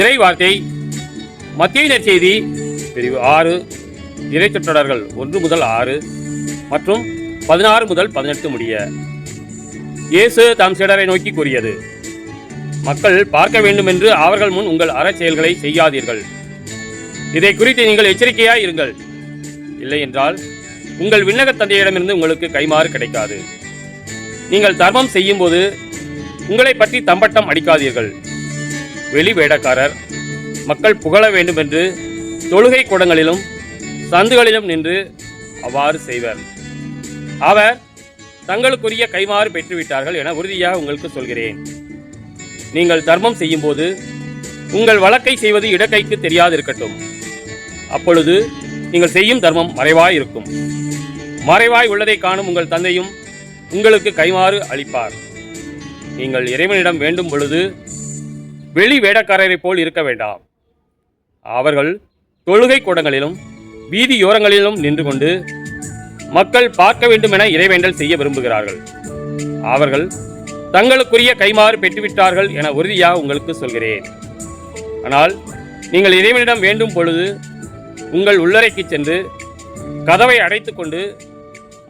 இறை வார்த்தை மத்தேயு நற்செய்தி பிரிவு 6 இறைச்சொற்றொடர்கள் 1 முதல் 6 மற்றும் 16 முதல் 18 முடிய. இயேசு தம் சீடரை நோக்கி கூறியது: மக்கள் பார்க்க வேண்டும் என்று அவர்கள் முன் உங்கள் அறச்செயல்களை செய்யாதீர்கள். இதை குறித்து நீங்கள் எச்சரிக்கையாய் இருங்கள். இல்லை என்றால் உங்கள் விண்ணக தந்தையிடமிருந்து உங்களுக்கு கைமாறு கிடைக்காது. நீங்கள் தர்மம் செய்யும் போது உங்களை பற்றி தம்பட்டம் அடிக்காதீர்கள். வெளி வேடக்காரர் மக்கள் புகழ வேண்டும் என்று தொழுகை கூடங்களிலும் சந்துகளிலும் நின்று அவ்வாறு செய்வர். அவர் தங்களுக்குரிய கைமாறு பெற்றுவிட்டார்கள் என உறுதியாக உங்களுக்கு சொல்கிறேன். நீங்கள் தர்மம் செய்யும் போது உங்கள் வழக்கை செய்வது இடக்கைக்கு தெரியாதிருக்கட்டும். அப்பொழுது நீங்கள் செய்யும் தர்மம் மறைவாய் இருக்கும். மறைவாய் உள்ளதை காணும் உங்கள் தந்தையும் உங்களுக்கு கைமாறு அளிப்பார். நீங்கள் இறைவனிடம் வேண்டும் பொழுது வெளி வேடக்காரரைப் போல் இருக்க வேண்டாம். அவர்கள் தொழுகை கூடங்களிலும் வீதியோரங்களிலும் நின்று கொண்டு மக்கள் பார்க்க வேண்டும் என இறைவேண்டல் செய்ய விரும்புகிறார்கள். அவர்கள் தங்களுக்குரிய கைமாறு பெற்றுவிட்டார்கள் என உறுதியாக உங்களுக்கு சொல்கிறேன். ஆனால் நீங்கள் இறைவனிடம் வேண்டும் பொழுது உங்கள் உள்ளறைக்கு சென்று கதவை அடைத்து கொண்டு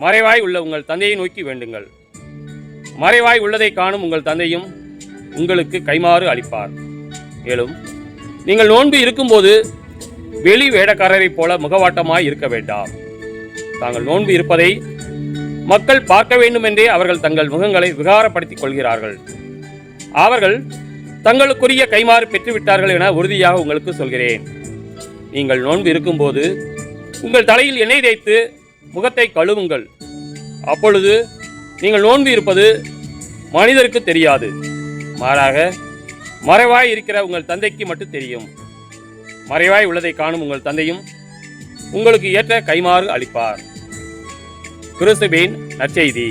மறைவாய் உள்ள உங்கள் தந்தையை நோக்கி வேண்டுங்கள். மறைவாய் உள்ளதை காணும் உங்கள் தந்தையும் உங்களுக்கு கைமாறு அளிப்பார். மேலும் நீங்கள் நோன்பு இருக்கும்போது வெளி வேடக்காரரைப் போல முகவாட்டமாய் இருக்க வேண்டாம். தாங்கள் நோன்பு இருப்பதை மக்கள் பார்க்க வேண்டுமென்றே அவர்கள் தங்கள் முகங்களை விகாரப்படுத்திக் கொள்கிறார்கள். அவர்கள் தங்களுக்குரிய கைமாறு பெற்றுவிட்டார்கள் என உறுதியாக உங்களுக்கு சொல்கிறேன். நீங்கள் நோன்பு இருக்கும்போது உங்கள் தலையில் எண்ணெய் தேய்த்து முகத்தை கழுவுங்கள். அப்பொழுது நீங்கள் நோன்பு இருப்பது மனிதருக்கு தெரியாது. மாறாக மறைவாய் இருக்கிற உங்கள் தந்தைக்கு மட்டும் தெரியும். மறைவாய் உள்ளதை காணும் உங்கள் தந்தையும் உங்களுக்கு ஏற்ற கைமாறு அளிப்பார். கிறிஸ்துவின் நற்செய்தி.